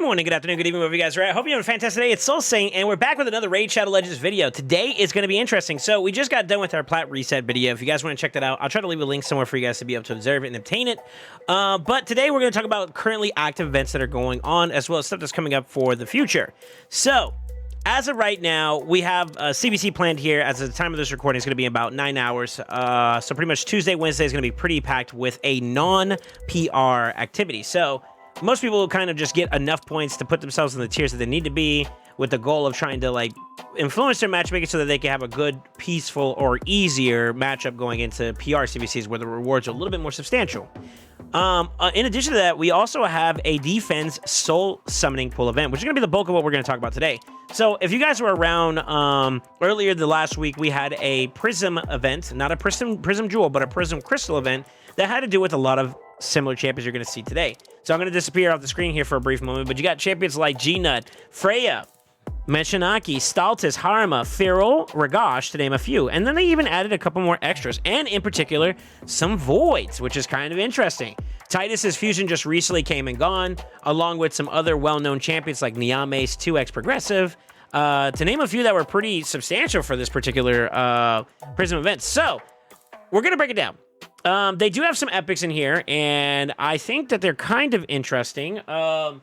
morning, good afternoon, good evening, wherever you guys are at. I hope you're having a fantastic day. It's SoulSaint, and we're back with another Raid Shadow Legends video. Today is going to be interesting. So we just got done with our plat reset video. If you guys want to check that out, I'll try to leave a link somewhere for you guys to be able to observe it and obtain it. But today we're going to talk about currently active events that are going on, as well as stuff that's coming up for the future. So as of right now, we have CBC planned here. As of the time of this recording, it's going to be about 9 hours. So pretty much Tuesday, Wednesday is going to be pretty packed with a non-PR activity. So most people kind of just get enough points to put themselves in the tiers that they need to be, with the goal of trying to like influence their matchmaking so that they can have a good, peaceful, or easier matchup going into PR CBCs where the rewards are a little bit more substantial. In addition to that, we also have a defense soul summoning pool event, which is going to be the bulk of what we're going to talk about today. So if you guys were around earlier the last week, we had a Prism event, not a Prism Jewel, but a Prism Crystal event that had to do with a lot of similar champions you're going to see today. So I'm going to disappear off the screen here for a brief moment, but you got champions like G-Nut, Freya, Meshinaki, Staltis, Harima, Feral, Ragash, to name a few. And then they even added a couple more extras, and in particular, some voids, which is kind of interesting. Titus's fusion just recently came and gone, along with some other well-known champions like Niame's 2x Progressive, to name a few that were pretty substantial for this particular Prism event. So we're going to break it down. They do have some epics in here, and I think that they're kind of interesting. I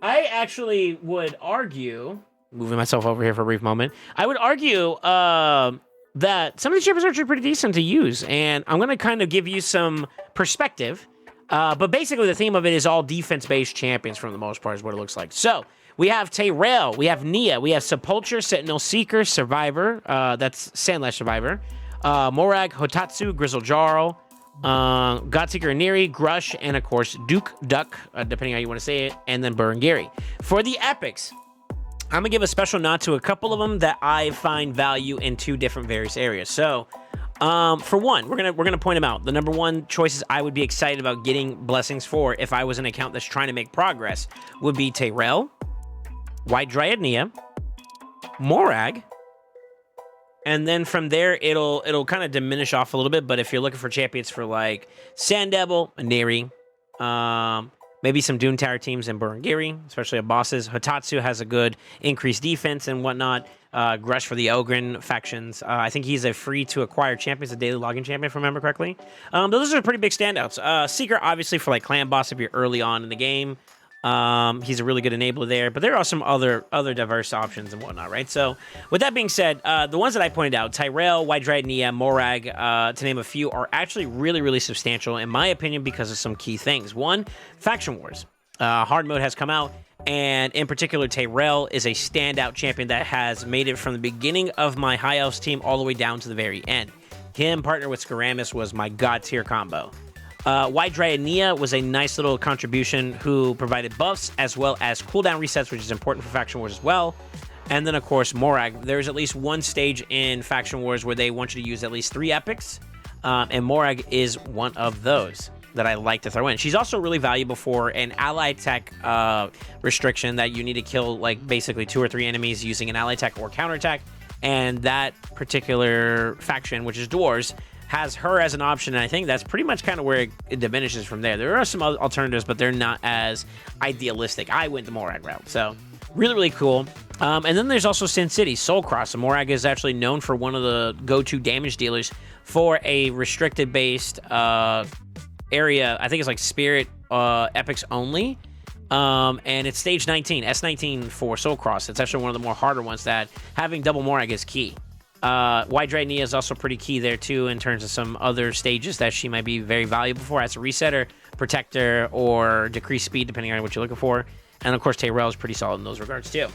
actually would argue, moving myself over here for a brief moment, I would argue that some of these champions are actually pretty decent to use, and I'm going to kind of give you some perspective. But basically, the theme of it is all defense-based champions for the most part is what it looks like. So we have Tayrell, we have Nia, we have Sepulcher, Sentinel Seeker, Survivor, that's Sandlash Survivor, Morag, Hotatsu, Grizzle Jarl, Godseeker Neri, Grush, and of course Duke Duck, depending how you want to say it, and then Burungiri. For the epics, I'm gonna give a special nod to a couple of them that I find value in two different various areas. So for one, we're gonna point them out. The number one choices I would be excited about getting blessings for if I was an account that's trying to make progress would be Tayrell, White Dryad Nia, Morag, and then from there, it'll kind of diminish off a little bit. But if you're looking for champions for like Sand Devil, Neri, maybe some Dune Tower teams and Burungiri, especially at bosses. Hotatsu has a good increased defense and whatnot. Grush for the Ogren factions. I think he's a free-to-acquire champion. He's a daily login champion, if I remember correctly. Those are pretty big standouts. Seeker, obviously, for like clan boss if you're early on in the game. He's a really good enabler there, but there are some other diverse options and whatnot, right? So with that being said, the ones that I pointed out, Tyrell, White Dryad Nia, Morag, to name a few, are actually really, really substantial, in my opinion, because of some key things. One, Faction Wars. Hard mode has come out, and in particular, Tyrell is a standout champion that has made it from the beginning of my High Elves team all the way down to the very end. Him partnered with Skaramis was my god tier combo. White Dryad Nia was a nice little contribution who provided buffs as well as cooldown resets, which is important for Faction Wars as well. And then, of course, Morag. There's at least one stage in Faction Wars where they want you to use at least 3 epics, and Morag is one of those that I like to throw in. She's also really valuable for an ally tech restriction that you need to kill like basically 2 or 3 enemies using an ally tech or counterattack, and that particular faction, which is Dwarves, has her as an option, and I think that's pretty much kind of where it diminishes from there. There are some other alternatives, but they're not as idealistic. I went the Morag route, so really, really cool. And then there's also Sin City, Soul Cross. And Morag is actually known for one of the go-to damage dealers for a restricted-based area. I think it's like Spirit Epics only. And it's stage 19, S19 for Soul Cross. It's actually one of the more harder ones that having double Morag is key. White Dryad Nia is also pretty key there too in terms of some other stages that she might be very valuable for as a resetter, protector, or decrease speed depending on what you're looking for. And of course, Tayrell is pretty solid in those regards too.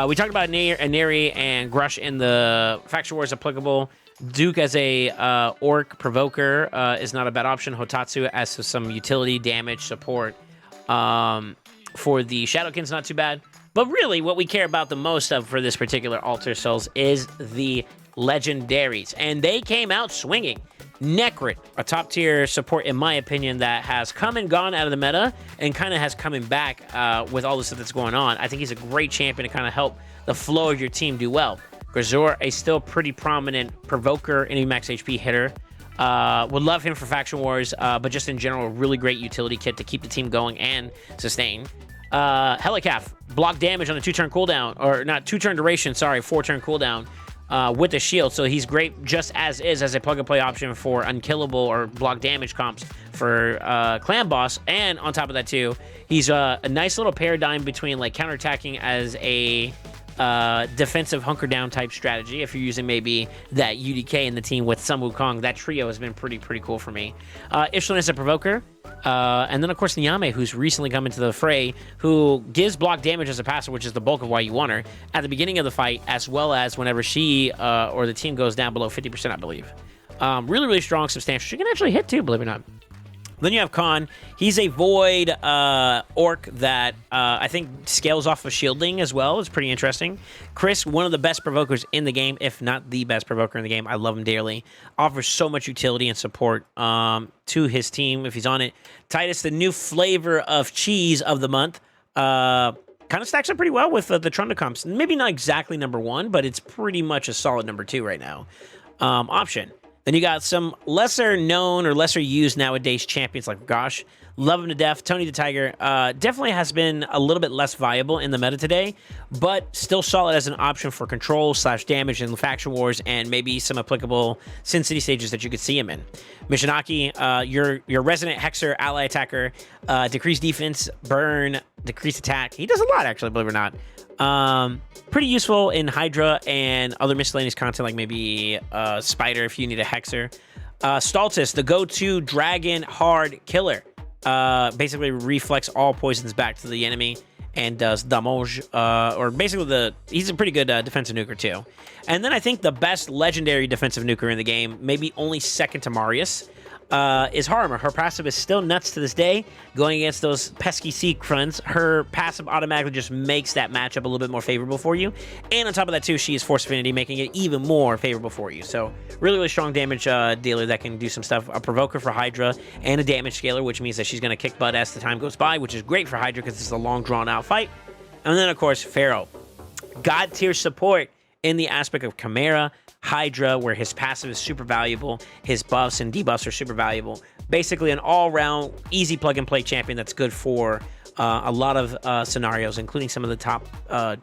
We talked about Neri and Grush in the Faction Wars applicable. Duke as a Orc Provoker is not a bad option. Hotatsu as some utility damage support for the Shadowkin's not too bad. But really, what we care about the most of for this particular Altar Souls is the legendaries, and they came out swinging. Necrit, a top tier support in my opinion that has come and gone out of the meta and kind of has coming back with all the stuff that's going on. I think he's a great champion to kind of help the flow of your team do well. Grazor, a still pretty prominent provoker and a max HP hitter. Would love him for Faction Wars, but just in general, a really great utility kit to keep the team going and sustain. Helicaf, block damage on a 2-turn cooldown, or not 2-turn duration, sorry, 4-turn cooldown with the shield. So he's great just as is as a plug-and-play option for unkillable or block damage comps for clan boss. And on top of that too, he's a nice little paradigm between like counterattacking as a defensive hunker down type strategy. If you're using maybe that UDK in the team with some Wukong, that trio has been pretty cool for me. Ishlan is a provoker. And then, of course, Nyame, who's recently come into the fray, who gives block damage as a passer, which is the bulk of why you want her, at the beginning of the fight, as well as whenever she or the team goes down below 50%, I believe. Really strong, substantial. She can actually hit, too, believe it or not. Then you have Khan. He's a void orc that I think scales off of shielding as well. It's pretty interesting. Chris, one of the best provokers in the game, if not the best provoker in the game. I love him dearly. Offers so much utility and support to his team if he's on it. Titus, the new flavor of cheese of the month. Kind of stacks up pretty well with the Trunda comps. Maybe not exactly number 1, but it's pretty much a solid number 2 right now. Option. Then you got some lesser known or lesser used nowadays champions like Gosh. Love him to death. Tony the Tiger definitely has been a little bit less viable in the meta today, but still solid as an option for control / damage in faction wars and maybe some applicable Sin City stages that you could see him in. Mishinaki, your resident Hexer ally attacker, decreased defense, burn, decreased attack. He does a lot actually, believe it or not. Pretty useful in Hydra and other miscellaneous content like maybe Spider if you need a Hexer. Stultus, the go-to dragon hard killer. Basically reflects all poisons back to the enemy and does damage, or basically he's a pretty good defensive nuker too. And then I think the best legendary defensive nuker in the game, maybe only second to Marius, is Harma. Her passive is still nuts to this day. Going against those pesky sea fronts, her passive automatically just makes that matchup a little bit more favorable for you. And on top of that too, she is Force Affinity, making it even more favorable for you. So really strong damage dealer that can do some stuff. A provoker for Hydra and a damage scaler, which means that she's going to kick butt as the time goes by, which is great for Hydra because it's a long drawn out fight. And then of course, Pharaoh. God tier support in the aspect of Chimera, Hydra, where his passive is super valuable, his buffs and debuffs are super valuable. Basically an all-round, easy plug-and-play champion that's good for a lot of scenarios, including some of the top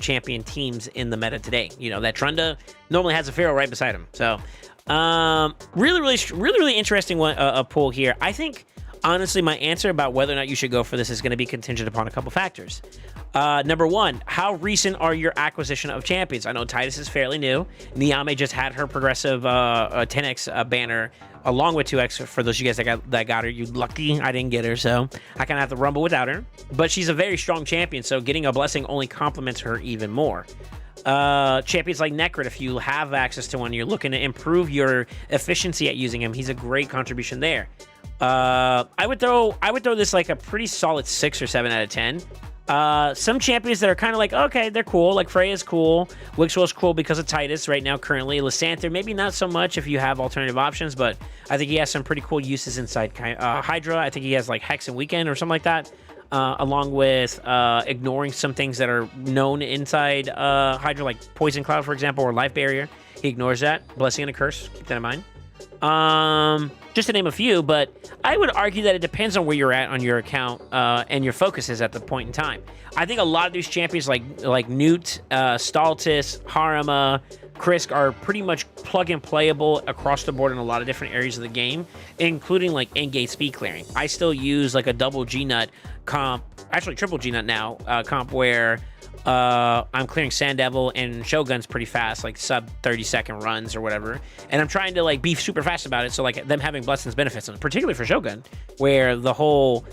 champion teams in the meta today. You know, that Trunda normally has a Pharaoh right beside him. So, really interesting one, a pull here. I think, honestly, my answer about whether or not you should go for this is going to be contingent upon a couple factors. Number 1, how recent are your acquisition of champions? I know Titus is fairly new. Nyame just had her progressive 10x banner along with 2x for those of you guys that got her. You lucky I didn't get her, so I kind of have to rumble without her. But she's a very strong champion, so getting a blessing only complements her even more. Champions like Necrit, if you have access to one, you're looking to improve your efficiency at using him. He's a great contribution there. I would throw this like a pretty solid 6 or 7 out of 10. Some champions that are kind of like, okay, they're cool. Like Freya's cool. Wixwell's cool because of Titus right now currently. Lysanther, maybe not so much if you have alternative options, but I think he has some pretty cool uses inside Hydra. I think he has like Hex and Weekend or something like that, along with ignoring some things that are known inside Hydra, like Poison Cloud, for example, or Life Barrier. He ignores that. Blessing and a Curse. Keep that in mind. Just to name a few, but I would argue that it depends on where you're at on your account and your focus is at the point in time. I think a lot of these champions like Newt, Stultus, Harima, Krisk are pretty much plug and playable across the board in a lot of different areas of the game, including like in-game speed clearing. I still use like a double G-Nut comp, actually triple G-Nut now, comp where I'm clearing Sand Devil and Shogun's pretty fast, like sub 30-second runs or whatever. And I'm trying to like be super fast about it, so like them having blessings benefits, and particularly for Shogun, where the whole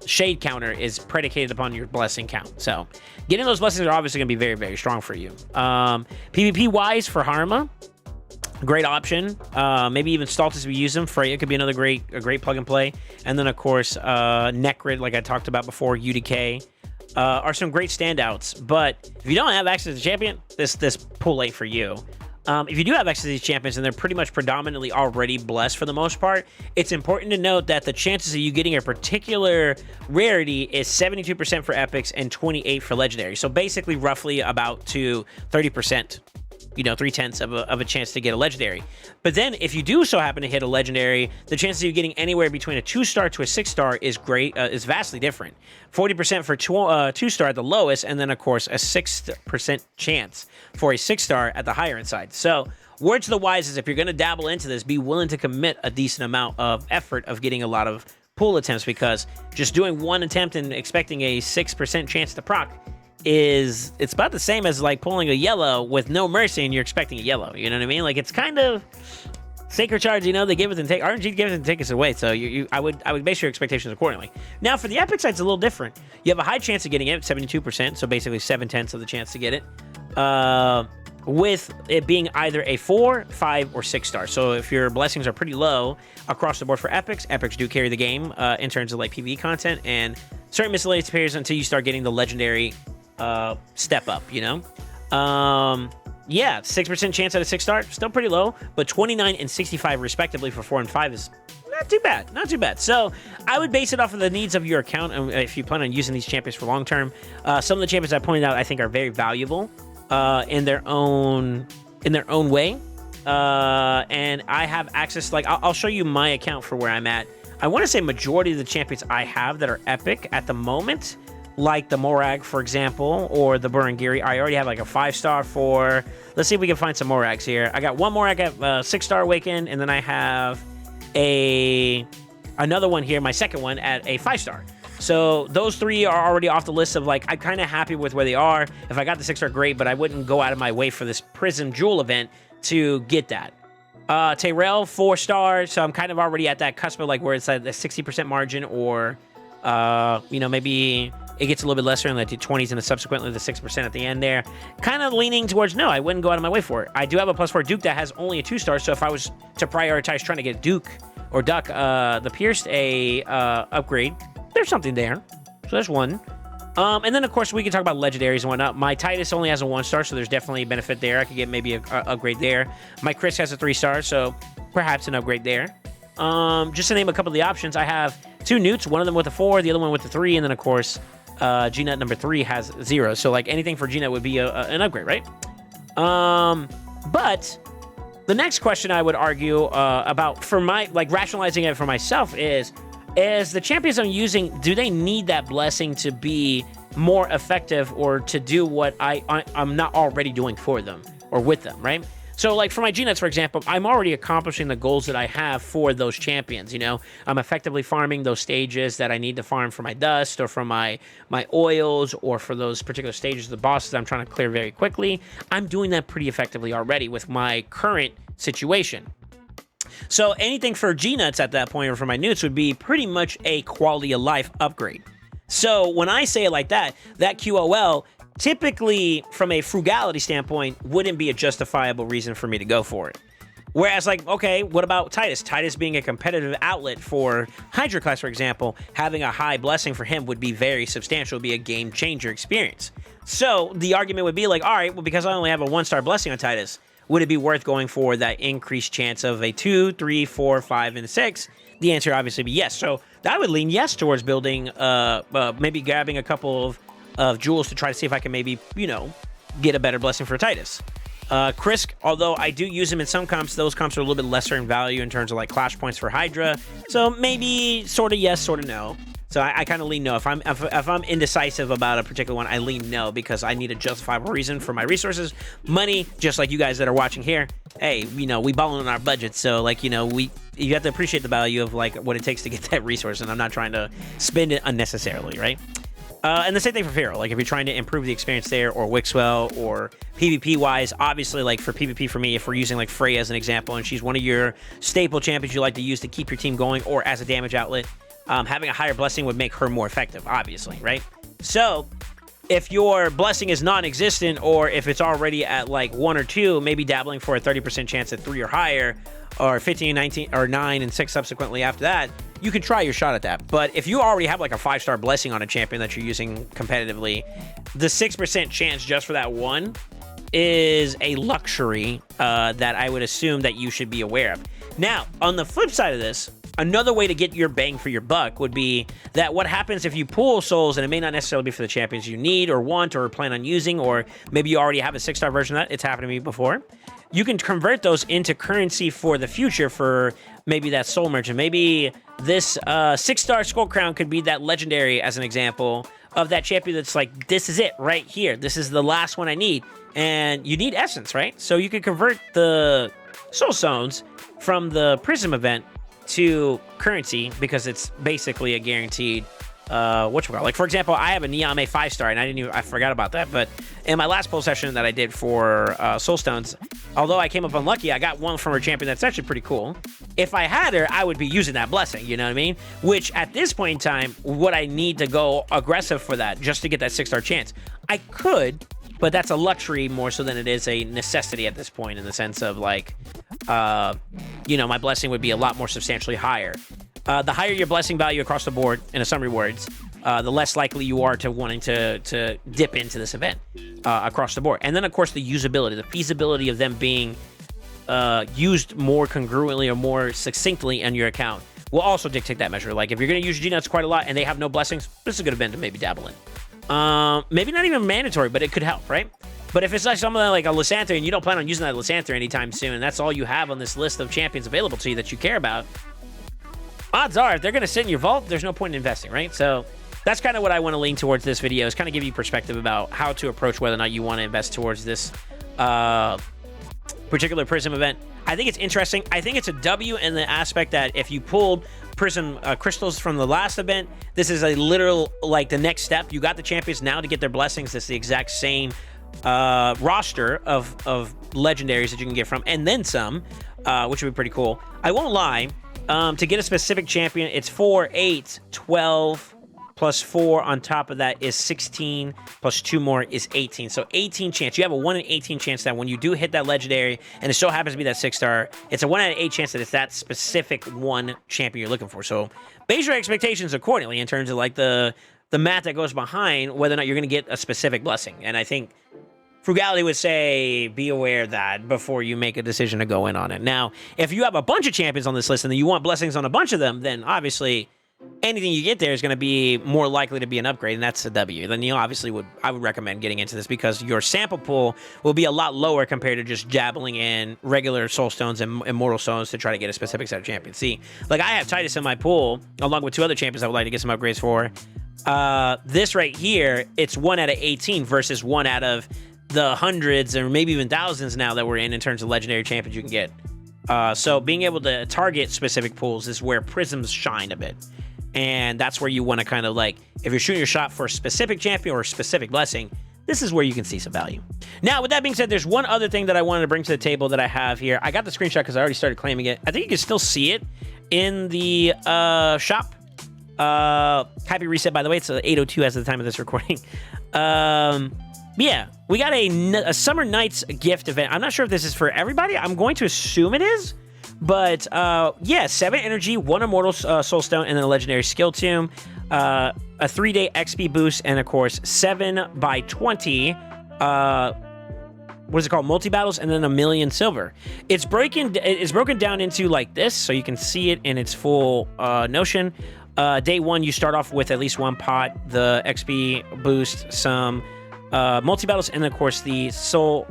shade counter is predicated upon your blessing count. So getting those blessings are obviously going to be very, very strong for you. PvP wise for Harima, great option. Maybe even Stultus if you use them. Freya could be a great plug and play. And then of course Necrid, like I talked about before, UDK. Are some great standouts, but if you don't have access to champion, this pull ain't for you. If you do have access to these champions and they're pretty much predominantly already blessed for the most part, it's important to note that the chances of you getting a particular rarity is 72% for epics and 28% for legendary. So basically roughly about to 30%. 3/10 of a chance to get a legendary. But then if you do so happen to hit a legendary, the chances of you getting anywhere between a 2-star to a 6-star is is vastly different. 40% for 2-star at the lowest, and then of course a 6% chance for a 6-star at the higher end side. So word to the wise is, if you're going to dabble into this, be willing to commit a decent amount of effort of getting a lot of pull attempts, because just doing one attempt and expecting a 6% chance to proc it's about the same as like pulling a yellow with no mercy and you're expecting a yellow. You know what I mean? Like, it's kind of sacred charge, they give it and take. RNG gives it and takes it away. So I would base your expectations accordingly. Now for the epic side, it's a little different. You have a high chance of getting it, 72%, so basically 7/10 of the chance to get it. With it being either a 4, 5, or 6-star. So if your blessings are pretty low across the board for epics do carry the game in terms of like PvE content and certain miscellaneous pairs until you start getting the legendary step up, yeah, 6% chance at a 6-star, still pretty low, but 29 and 65 respectively for 4 and 5 is not too bad. So I would base it off of the needs of your account, and if you plan on using these champions for long term. Some of the champions I pointed out I think are very valuable in their own way, and I have access. Like, I'll show you my account for where I'm at. I want to say majority of the champions I have that are epic at the moment, like the Morag, for example, or the Burangiri, I already have like a 5-star for. Let's see if we can find some Morags here. I got one Morag at 6-star Awaken, and then I have another one here, my second one, at a 5-star. So those 3 are already off the list of like, I'm kind of happy with where they are. If I got the 6-star, great, but I wouldn't go out of my way for this Prism Jewel event to get that. Tyrell, 4-star, so I'm kind of already at that cusp of like where it's at the 60% margin, or maybe it gets a little bit lesser in the 20s and subsequently the 6% at the end there. Kind of leaning towards no, I wouldn't go out of my way for it. I do have a +4 Duke that has only a 2-star, so if I was to prioritize trying to get Duke or Duck, the Pierced upgrade, there's something there. So there's one. And then, of course, we can talk about legendaries and whatnot. My Titus only has a 1-star, so there's definitely a benefit there. I could get maybe a upgrade there. My Chris has a 3-star, so perhaps an upgrade there. Just to name a couple of the options, I have 2 Newts, one of them with a 4, the other one with a 3, and then, of course, G-Nut number 3 has 0. So, like, anything for G-Nut would be an upgrade, right? But the next question I would argue about, for my, like, rationalizing it for myself is the champions I'm using, do they need that blessing to be more effective or to do what I'm not already doing for them or with them, right? So, like, for my G-Nuts, for example, I'm already accomplishing the goals that I have for those champions, I'm effectively farming those stages that I need to farm for my dust or for my oils or for those particular stages of the bosses I'm trying to clear very quickly. I'm doing that pretty effectively already with my current situation. So anything for G-Nuts at that point or for my Newts would be pretty much a quality of life upgrade. So when I say it like that QOL typically from a frugality standpoint wouldn't be a justifiable reason for me to go for it. Whereas, like, okay, what about Titus? Titus being a competitive outlet for Hydra class, for example, having a high blessing for him would be very substantial, would be a game changer experience. So the argument would be like, all right, well, because I only have a 1-star blessing on Titus, would it be worth going for that increased chance of a 2, 3, 4, 5, and 6? The answer obviously be yes. So that would lean yes towards building, maybe grabbing a couple of jewels to try to see if I can maybe, get a better blessing for Titus. Krisk, although I do use him in some comps, those comps are a little bit lesser in value in terms of like clash points for Hydra. So maybe sort of yes, sort of no. So I kind of lean no. If I'm indecisive about a particular one, I lean no because I need a justifiable reason for my resources, money. Just like you guys that are watching here, hey, we balling on our budget, so like you have to appreciate the value of like what it takes to get that resource, and I'm not trying to spend it unnecessarily, right? And the same thing for Pharaoh. Like if you're trying to improve the experience there, or Wixwell, or PvP wise, obviously like for PvP for me, if we're using like Freya as an example, and she's one of your staple champions you like to use to keep your team going, or as a damage outlet. Having a higher blessing would make her more effective, obviously, right? So, if your blessing is non-existent, or if it's already at like 1 or 2, maybe dabbling for a 30% chance at 3 or higher, or 15, 19, or 9 and 6 subsequently after that, you can try your shot at that. But if you already have like a 5-star blessing on a champion that you're using competitively, the 6% chance just for that one is a luxury that I would assume that you should be aware of. Now, on the flip side of this, Another way to get your bang for your buck would be that what happens if you pull souls, and it may not necessarily be for the champions you need or want or plan on using, or maybe you already have a 6-star version of that. It's happened to me before. You can convert those into currency for the future for maybe that soul merchant. Maybe this 6-star Skull Crown could be that legendary, as an example, of that champion that's like, this is it right here. This is the last one I need. And you need essence, right? So you could convert the soul stones from the Prism event to currency because it's basically a guaranteed whatchamacallit. Like, for example, I have a Niame 5-star, and I forgot about that, but in my last pull session that I did for soul stones, although I came up unlucky, I got one from her champion that's actually pretty cool. If I had her, I would be using that blessing, you know what I mean? Which, at this point in time, would I need to go aggressive for that just to get that 6-star chance? I could, but that's a luxury more so than it is a necessity at this point, in the sense of, like, you know, my blessing would be a lot more substantially higher. The higher your blessing value across the board in some rewards, the less likely you are to wanting to dip into this event across the board. And then, of course, the usability, the feasibility of them being used more congruently or more succinctly on your account will also dictate that measure. Like, if you're going to use G-Nuts quite a lot and they have no blessings, this is a good event to maybe dabble in. Maybe not even mandatory, but it could help, right? But if it's like something like a Lysanther and you don't plan on using that Lysanther anytime soon, and that's all you have on this list of champions available to you that you care about, odds are, if they're going to sit in your vault, there's no point in investing, right? So that's kind of what I want to lean towards this video, is kind of give you perspective about how to approach whether or not you want to invest towards this particular Prism event. I think it's interesting. I think it's a W in the aspect that if you pulled Prism crystals from the last event, this is a literal, like, the next step. You got the champions now to get their blessings. It's the exact same roster of legendaries that you can get from, and then some, which would be pretty cool. I won't lie. To get a specific champion, it's 4, 8, 12, plus 4 on top of that is 16, plus 2 more is 18. So 18 chance. You have a 1 in 18 chance that when you do hit that legendary, and it so happens to be that 6-star, it's a 1 out of 8 chance that it's that specific one champion you're looking for. So base your expectations accordingly in terms of, like, the math that goes behind whether or not you're going to get a specific blessing. And I think Frugality would say, be aware of that before you make a decision to go in on it. Now, if you have a bunch of champions on this list and then you want blessings on a bunch of them, then obviously anything you get there is going to be more likely to be an upgrade, and that's a W. Then you obviously I would recommend getting into this because your sample pool will be a lot lower compared to just dabbling in regular soul stones and immortal stones to try to get a specific set of champions. See, like, I have Titus in my pool along with 2 other champions I would like to get some upgrades for. This right here, it's 1 out of 18 versus 1 out of the hundreds or maybe even thousands now that we're in terms of legendary champions you can get. So being able to target specific pools is where Prisms shine a bit. And that's where you want to kind of, like, if you're shooting your shot for a specific champion or a specific blessing, this is where you can see some value. Now, with that being said, there's one other thing that I wanted to bring to the table that I have here. I got the screenshot because I already started claiming it. I think you can still see it in the shop. Happy reset, by the way. It's 8:02 as of the time of this recording. Yeah, we got a Summer Nights gift event. I'm not sure if this is for everybody. I'm going to assume it is. But, yeah, 7 energy, 1 immortal soul stone, and then a legendary skill tomb. A 3-day XP boost, and, of course, 7 by 20, what is it called? Multi-battles, and then 1,000,000 silver. It's broken down into, like, this, so you can see it in its full notion. Day 1, you start off with at least 1 pot, the XP boost, some multi-battles, and, of course, the soul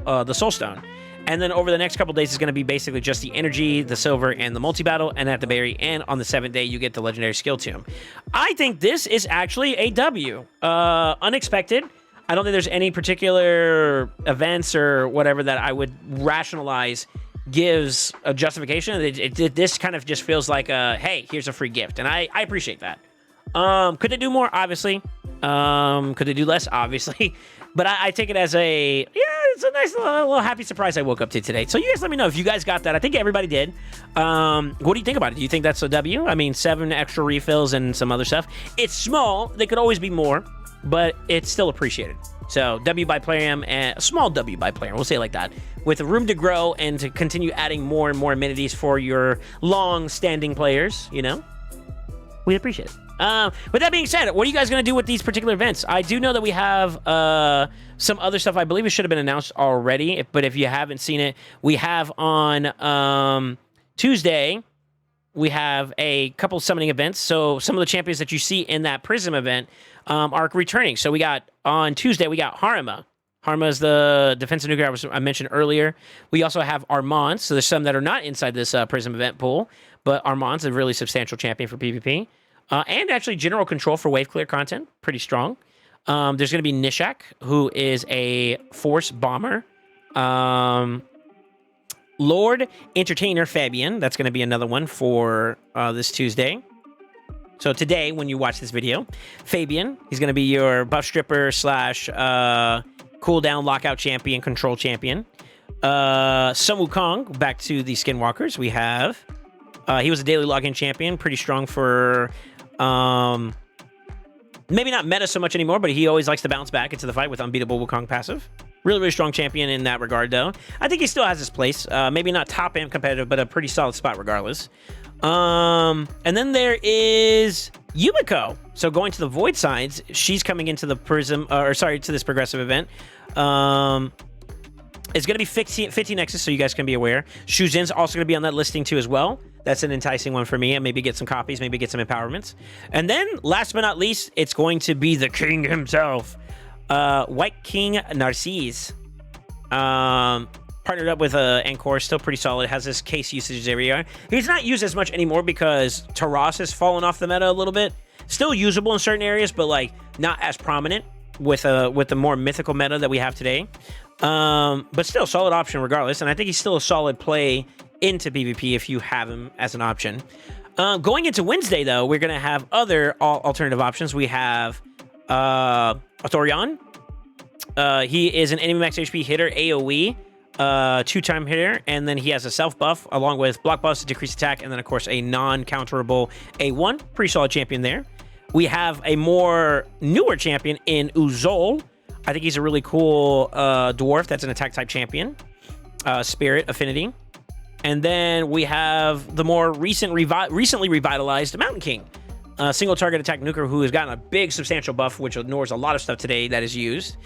stone. And then over the next couple days, it's going to be basically just the energy, the silver, and the multi-battle. And at the very end, on the 7th day, you get the legendary skill tomb. I think this is actually a W. Unexpected. I don't think there's any particular events or whatever that I would rationalize gives a justification. This kind of just feels like a, hey, here's a free gift. And I appreciate that. Could they do more? Obviously. Could they do less? Obviously. But I take it as it's a nice little happy surprise I woke up to today. So you guys let me know if you guys got that. I think everybody did. What do you think about it? Do you think that's a W? I mean, 7 extra refills and some other stuff. It's small. They could always be more, but it's still appreciated. So W by Plarium, and a small W by Plarium, we'll say it like that, with room to grow and to continue adding more and more amenities for your long-standing players, you know? We'd appreciate it. With that being said, what are you guys going to do with these particular events? I do know that we have some other stuff. I believe it should have been announced already, but if you haven't seen it, we have on Tuesday, we have a couple summoning events. So some of the champions that you see in that Prism event are returning. So we got, on Tuesday, we got Harima. Harima is the defensive nuclear I mentioned earlier. We also have Armand. So there's some that are not inside this Prism event pool, but Armand's a really substantial champion for PvP. And actually general control for wave clear content, pretty strong. There's going to be Nishak, who is a force bomber. Lord Entertainer Fabian, that's going to be another one for this Tuesday. So today, when you watch this video, Fabian, he's going to be your buff stripper slash cooldown lockout champion, control champion. Sun Wukong, back to the Skinwalkers. We have, he was a daily login champion, pretty strong for, maybe not meta so much anymore, but he always likes to bounce back into the fight with Unbeatable Wukong passive. Really, really strong champion in that regard, though. I think he still has his place. Maybe not top end competitive, but a pretty solid spot regardless. And then there is Yumiko. So going to the Void sides, she's coming into the Prism, to this progressive event. It's going to be 15 Nexus, so you guys can be aware. Shuzin's also going to be on that listing too as well. That's an enticing one for me, and maybe get some copies, maybe get some empowerments. And then, last but not least, it's going to be the king himself. White King Narcisse. Partnered up with Ancor, still pretty solid. Has this case usage area. He's not used as much anymore because Taras has fallen off the meta a little bit. Still usable in certain areas, but like not as prominent with the more mythical meta that we have today. But still solid option regardless, and I think he's still a solid play into PvP if you have him as an option. Going into Wednesday though, we're gonna have other alternative options. We have Athorion. He is an enemy max HP hitter, AoE. 2-time hitter, and then he has a self buff along with block buffs to decrease attack, and then of course a non-counterable A1. Pretty solid champion there. We have a more newer champion in Uzol. I think he's a really cool dwarf that's an attack type champion. Spirit Affinity. And then we have the more recently revitalized Mountain King. Single target attack nuker who has gotten a big substantial buff, which ignores a lot of stuff today that is used.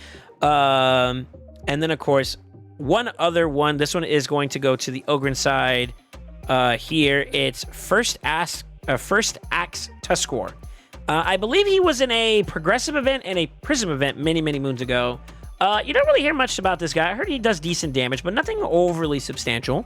And then of course one other one. This one is going to go to the Ogren side. Here, it's First Axe Tuskor. I believe he was in a progressive event and a Prism event many moons ago. You don't really hear much about this guy. I heard he does decent damage, but nothing overly substantial.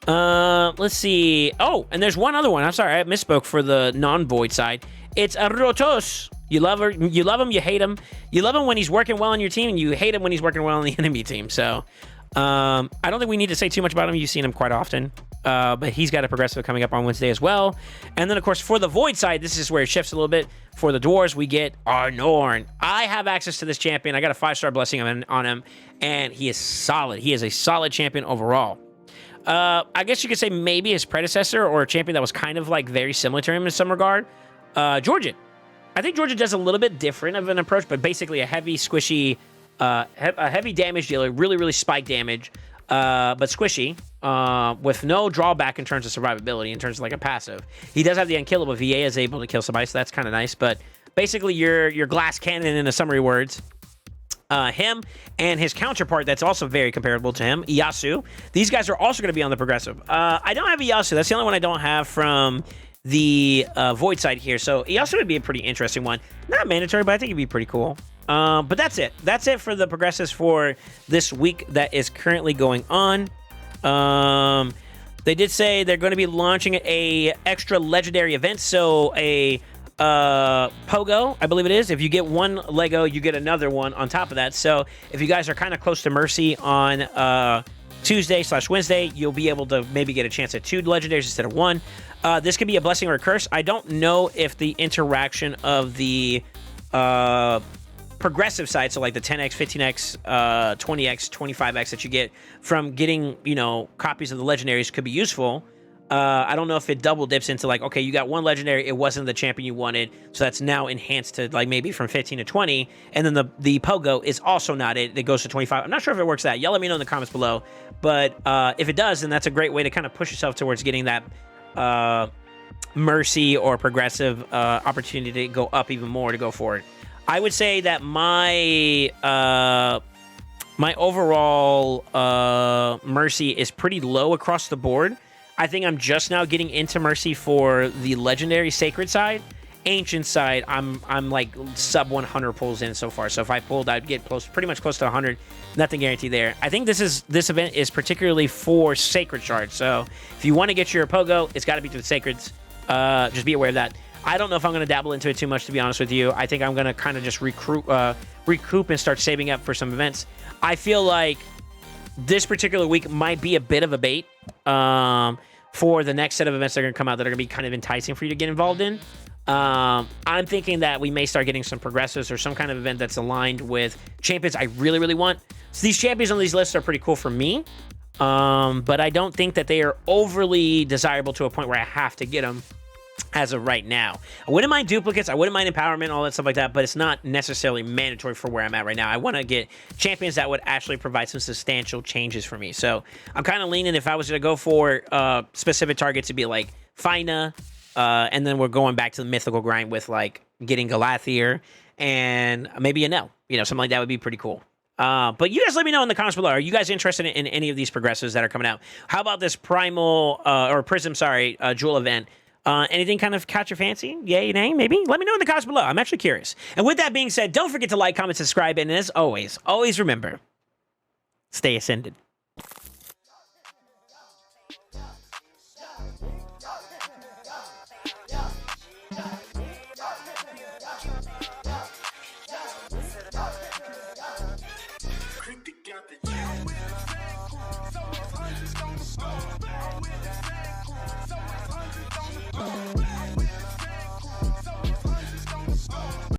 Let's see. Oh, and there's one other one. I'm sorry, I misspoke for the non-void side. It's Rotos. You love him, you hate him. You love him when he's working well on your team, and you hate him when he's working well on the enemy team. So, I don't think we need to say too much about him. You've seen him quite often. But he's got a progressive coming up on Wednesday as well. And then, of course, for the Void side, this is where it shifts a little bit. For the Dwarves, we get Arnorn. I have access to this champion. I got a 5-star blessing on him, and he is solid. He is a solid champion overall. I guess you could say maybe his predecessor or a champion that was kind of like very similar to him in some regard. Georgian. I think Georgian does a little bit different of an approach, but basically a heavy, squishy, a heavy damage dealer, really spike damage, but squishy, with no drawback in terms of survivability, in terms of like a passive. He does have the unkillable. VA is able to kill somebody, so that's kind of nice. But basically, your glass cannon in a summary words. Him and his counterpart that's also very comparable to him, Iyasu. These guys are also going to be on the progressive. I don't have Iyasu. That's the only one I don't have from the Void side here. So Iyasu would be a pretty interesting one. Not mandatory, but I think it'd be pretty cool. But that's it. That's it for the progressives for this week that is currently going on. They did say they're going to be launching a extra legendary event. So a Pogo, I believe it is. If you get one Lego, you get another one on top of that. So if you guys are kind of close to Mercy on Tuesday/Wednesday, you'll be able to maybe get a chance at 2 legendaries instead of 1. This could be a blessing or a curse. I don't know if the interaction of the progressive side, so like the 10x, 15x, 20x, 25x that you get from getting, copies of the legendaries could be useful. I don't know if it double dips into like, okay, you got one legendary, it wasn't the champion you wanted, so that's now enhanced to like maybe from 15 to 20, and then the Pogo is also not it goes to 25. I'm not sure if it works that. Y'all let me know in the comments below, but if it does, then that's a great way to kind of push yourself towards getting that Mercy or progressive opportunity to go up even more, to go for it. I would say that my overall Mercy is pretty low across the board. I think I'm just now getting into Mercy for the legendary sacred side. Ancient side, I'm like sub 100 pulls in so far. So if I pulled, I'd get pretty much close to 100. Nothing guaranteed there. I think this event is particularly for sacred shards. So if you want to get your pogo, it's got to be through the sacreds. Just be aware of that. I don't know if I'm going to dabble into it too much, to be honest with you. I think I'm going to kind of just recoup and start saving up for some events. I feel like this particular week might be a bit of a bait for the next set of events that are going to come out that are going to be kind of enticing for you to get involved in. I'm thinking that we may start getting some progressives or some kind of event that's aligned with champions I really, really want. So these champions on these lists are pretty cool for me, but I don't think that they are overly desirable to a point where I have to get them as of right now. I wouldn't mind duplicates, I wouldn't mind empowerment, all that stuff like that, but it's not necessarily mandatory for where I'm at right now. I want to get champions that would actually provide some substantial changes for me. So I'm kind of leaning, if I was to go for specific targets, to be like Fina, and then we're going back to the mythical grind with like getting Galathier and maybe a Nell. You know, something like that would be pretty cool. But you guys let me know in the comments below. Are you guys interested in any of these progressives that are coming out? How about this Primal, or Prism, sorry, Jewel event? Anything kind of catch your fancy? Yay, nay, maybe? Let me know in the comments below. I'm actually curious. And with that being said, don't forget to like, comment, subscribe, and as always, always remember, stay ascended.